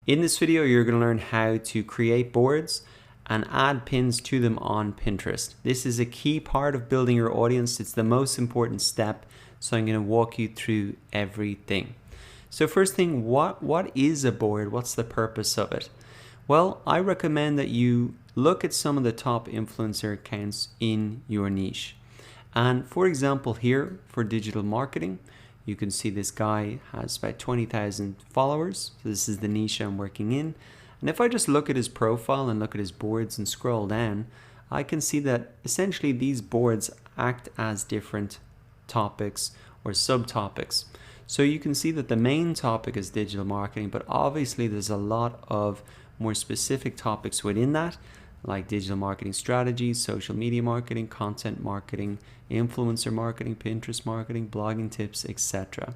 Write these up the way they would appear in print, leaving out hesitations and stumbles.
In this video, you're going to learn how to create boards and add pins to them on Pinterest. This is a key part of building your audience. It's the most important step. So I'm going to walk you through everything. So first thing, what is a board? What's the purpose of it? Well, I recommend that you look at some of the top influencer accounts in your niche. And for example, here for digital marketing, you can see this guy has about 20,000 followers. So this is the niche I'm working in. And if I just look at his profile and look at his boards and scroll down, I can see that essentially these boards act as different topics or subtopics. So you can see that the main topic is digital marketing, but obviously there's a lot of more specific topics within that, like digital marketing strategies, social media marketing, content marketing, influencer marketing, Pinterest marketing, blogging tips, etc.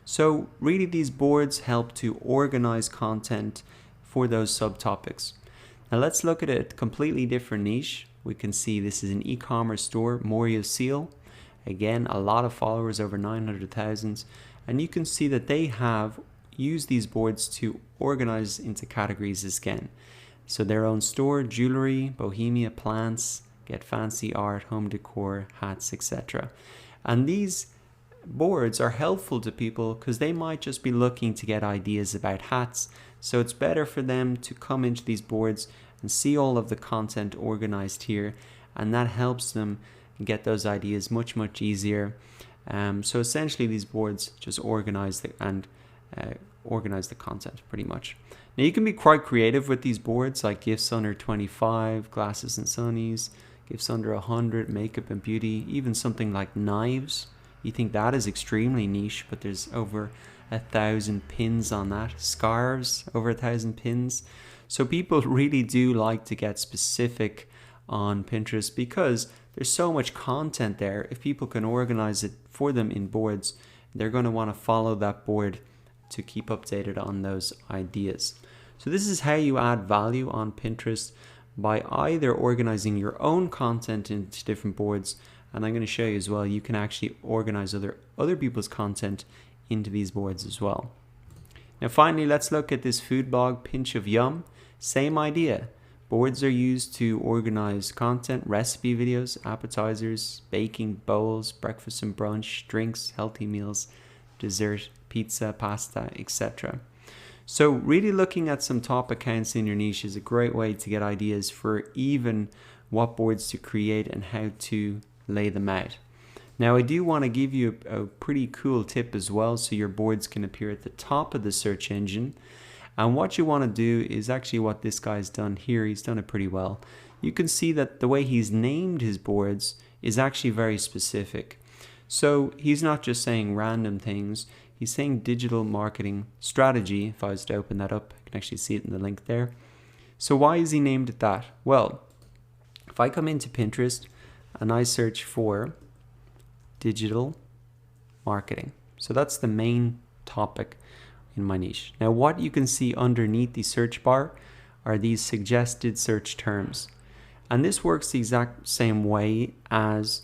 So really these boards help to organize content for those subtopics. Now let's look at a completely different niche. We can see this is an e-commerce store, Moria Seal. Again, a lot of followers, over 900,000. And you can see that they have used these boards to organize into categories again. So their own store, jewelry, bohemia, plants, get fancy art, home decor, hats, etc. And these boards are helpful to people because they might just be looking to get ideas about hats. So it's better for them to come into these boards and see all of the content organized here, and that helps them get those ideas much easier. So essentially these boards just organize the content pretty much. Now you can be quite creative with these boards, like gifts under 25, glasses and sunnies, gifts under 100, makeup and beauty, even something like knives. You think that is extremely niche, but there's over 1,000 pins on that. Scarves, over 1,000 pins. So people really do like to get specific on Pinterest because there's so much content there. If people can organize it for them in boards, they're going to want to follow that board to keep updated on those ideas. So this is how you add value on Pinterest, by either organizing your own content into different boards, and I'm going to show you as well, you can actually organize other people's content into these boards as well. Now finally, let's look at this food blog, Pinch of Yum. Same idea. Boards are used to organize content, recipe videos, appetizers, baking, bowls, breakfast and brunch, drinks, healthy meals, dessert, pizza, pasta, etc. So really looking at some top accounts in your niche is a great way to get ideas for even what boards to create and how to lay them out. Now I do want to give you a pretty cool tip as well, so your boards can appear at the top of the search engine. And what you want to do is actually what this guy's done here. He's done it pretty well. You can see that the way he's named his boards is actually very specific. So he's not just saying random things. He's saying digital marketing strategy. If I was to open that up, I can actually see it in the link there. So why is he named it that? Well, if I come into Pinterest and I search for digital marketing. So that's the main topic in my niche. Now what you can see underneath the search bar are these suggested search terms. And this works the exact same way as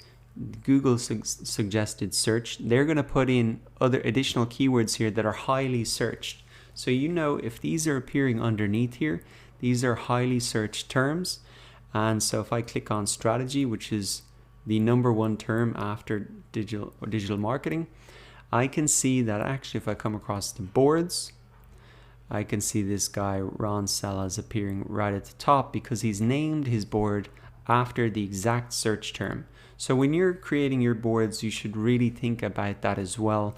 Google suggested search. They're going to put in other additional keywords here that are highly searched. So you know if these are appearing underneath here, these are highly searched terms. And so if I click on strategy, which is the #1 term after digital marketing, I can see that actually if I come across the boards, I can see this guy Ron Sellas appearing right at the top because he's named his board after the exact search term. So when you're creating your boards, you should really think about that as well.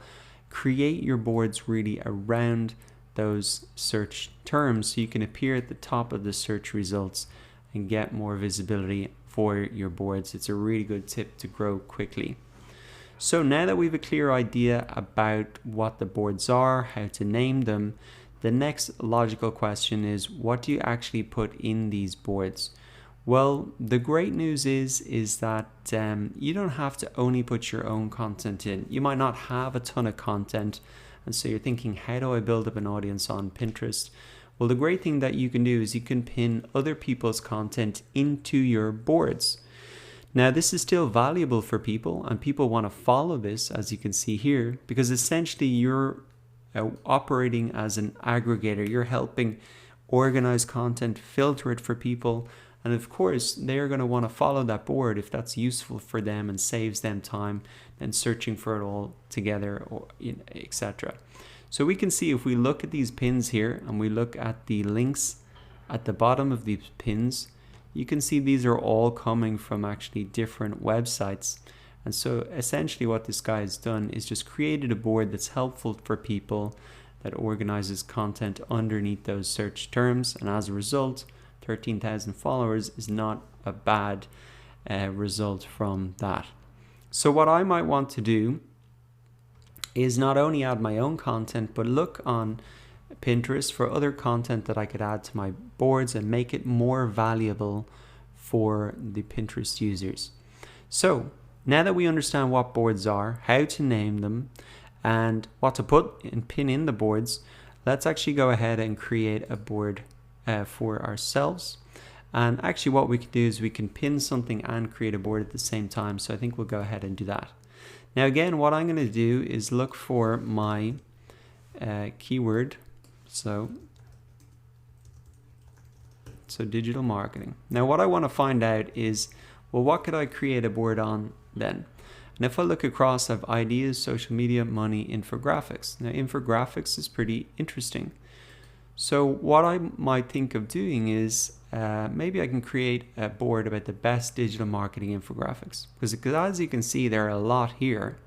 Create your boards really around those search terms so you can appear at the top of the search results and get more visibility for your boards. It's a really good tip to grow quickly. So now that we have a clear idea about what the boards are, how to name them, the next logical question is, what do you actually put in these boards? Well, the great news is that you don't have to only put your own content in. You might not have a ton of content, and so you're thinking, how do I build up an audience on Pinterest? Well, the great thing that you can do is you can pin other people's content into your boards. Now, this is still valuable for people, and people want to follow this, as you can see here, because essentially you're operating as an aggregator. You're helping organize content, filter it for people, and of course they're going to want to follow that board if that's useful for them and saves them time than searching for it all together, or etc. So we can see, if we look at these pins here and we look at the links at the bottom of these pins, you can see these are all coming from actually different websites. And so essentially what this guy has done is just created a board that's helpful for people, that organizes content underneath those search terms. And as a result, 13,000 followers is not a bad result from that. So what I might want to do is not only add my own content, but look on Pinterest for other content that I could add to my boards and make it more valuable for the Pinterest users. So now that we understand what boards are, how to name them, and what to put and pin in the boards, let's actually go ahead and create a board for ourselves. And actually what we can do is we can pin something and create a board at the same time. So I think we'll go ahead and do that. Now again, what I'm going to do is look for my keyword. So digital marketing. Now what I want to find out is, well, what could I create a board on then? And if I look across, I have ideas, social media, money, infographics. Now infographics is pretty interesting. So what I might think of doing is maybe I can create a board about the best digital marketing infographics, because as you can see, there are a lot here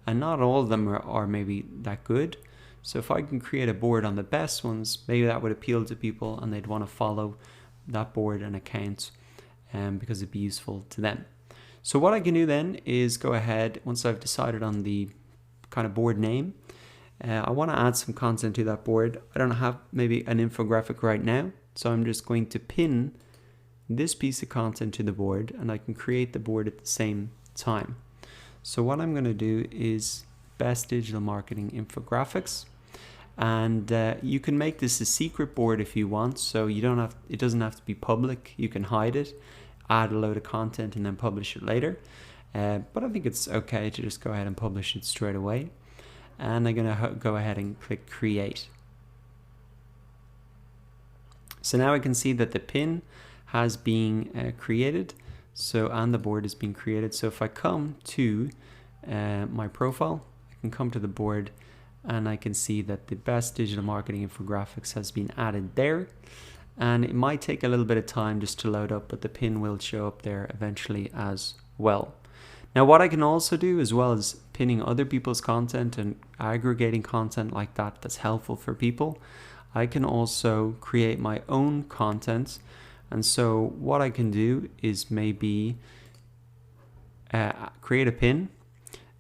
and not all of them are maybe that good. So if I can create a board on the best ones, maybe that would appeal to people and they'd want to follow that board and account because it'd be useful to them. So what I can do then is go ahead, once I've decided on the kind of board name, I want to add some content to that board. I don't have maybe an infographic right now, so I'm just going to pin this piece of content to the board, and I can create the board at the same time. So what I'm going to do is best digital marketing infographics, and you can make this a secret board if you want, so you don't have, it doesn't have to be public. You can hide it, add a load of content, and then publish it later. But I think it's okay to just go ahead and publish it straight away. And I'm going to go ahead and click create. So now I can see that the pin has been created, so, and the board has been created. So if I come to my profile, I can come to the board and I can see that the best digital marketing infographics has been added there. And it might take a little bit of time just to load up, but the pin will show up there eventually as well. Now what I can also do, as well as pinning other people's content and aggregating content like that that's helpful for people, I can also create my own content. And so what I can do is maybe create a pin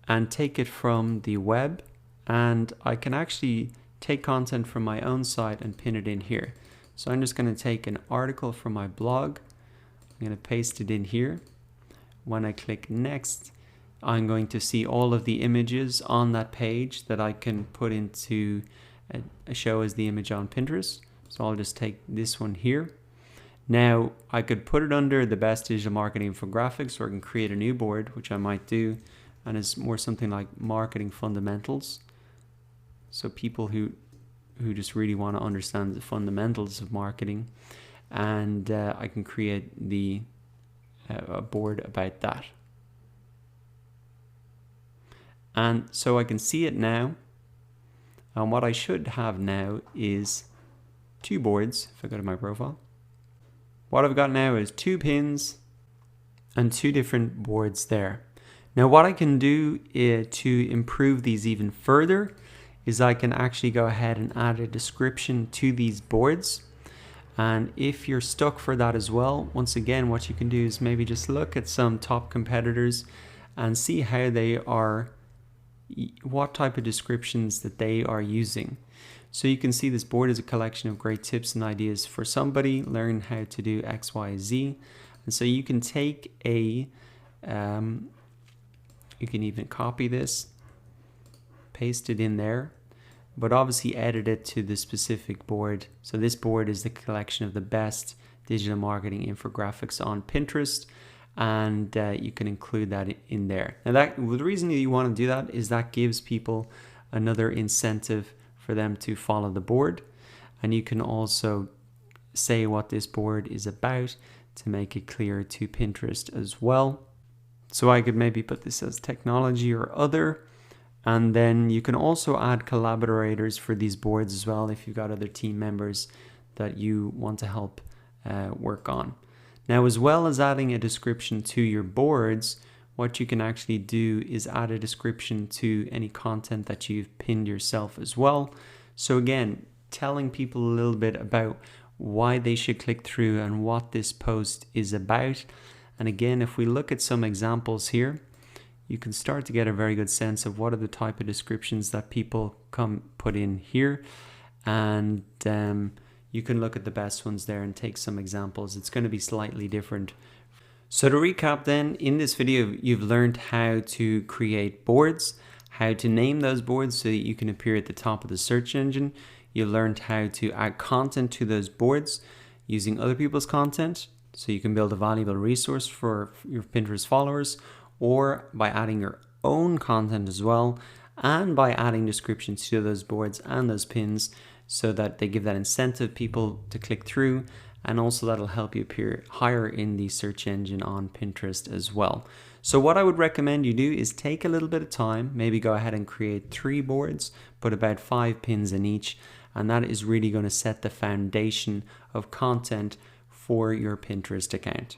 and take it from the web, and I can actually take content from my own site and pin it in here. So I'm just going to take an article from my blog, I'm going to paste it in here. When I click next, I'm going to see all of the images on that page that I can put into a show as the image on Pinterest. So I'll just take this one here. Now I could put it under the best digital marketing infographics, or I can create a new board, which I might do, and it's more something like marketing fundamentals. So people who just really want to understand the fundamentals of marketing, and I can create a board about that. And so I can see it now, and what I should have now is two boards. If I go to my profile, what I've got now is two pins and two different boards there. Now what I can do to improve these even further is I can actually go ahead and add a description to these boards. And if you're stuck for that as well, once again, what you can do is maybe just look at some top competitors and see how they are, what type of descriptions that they are using. So you can see this board is a collection of great tips and ideas for somebody, learn how to do X, Y, Z. And so you can take you can even copy this, paste it in there, but obviously edit it to the specific board. So this board is the collection of the best digital marketing infographics on Pinterest, and you can include that in there. Now the reason that you want to do that is that gives people another incentive for them to follow the board. And you can also say what this board is about to make it clear to Pinterest as well. So I could maybe put this as technology or other. And then you can also add collaborators for these boards as well if you've got other team members that you want to help work on. Now, as well as adding a description to your boards, what you can actually do is add a description to any content that you've pinned yourself as well. So again, telling people a little bit about why they should click through and what this post is about. And again, if we look at some examples here, you can start to get a very good sense of what are the type of descriptions that people put in here. And you can look at the best ones there and take some examples. It's going to be slightly different. So to recap then, in this video, you've learned how to create boards, how to name those boards so that you can appear at the top of the search engine. You learned how to add content to those boards using other people's content, so you can build a valuable resource for your Pinterest followers, or by adding your own content as well, and by adding descriptions to those boards and those pins so that they give that incentive people to click through, and also that'll help you appear higher in the search engine on Pinterest as well. So what I would recommend you do is take a little bit of time, maybe go ahead and create 3 boards, put about 5 pins in each, and that is really going to set the foundation of content for your Pinterest account.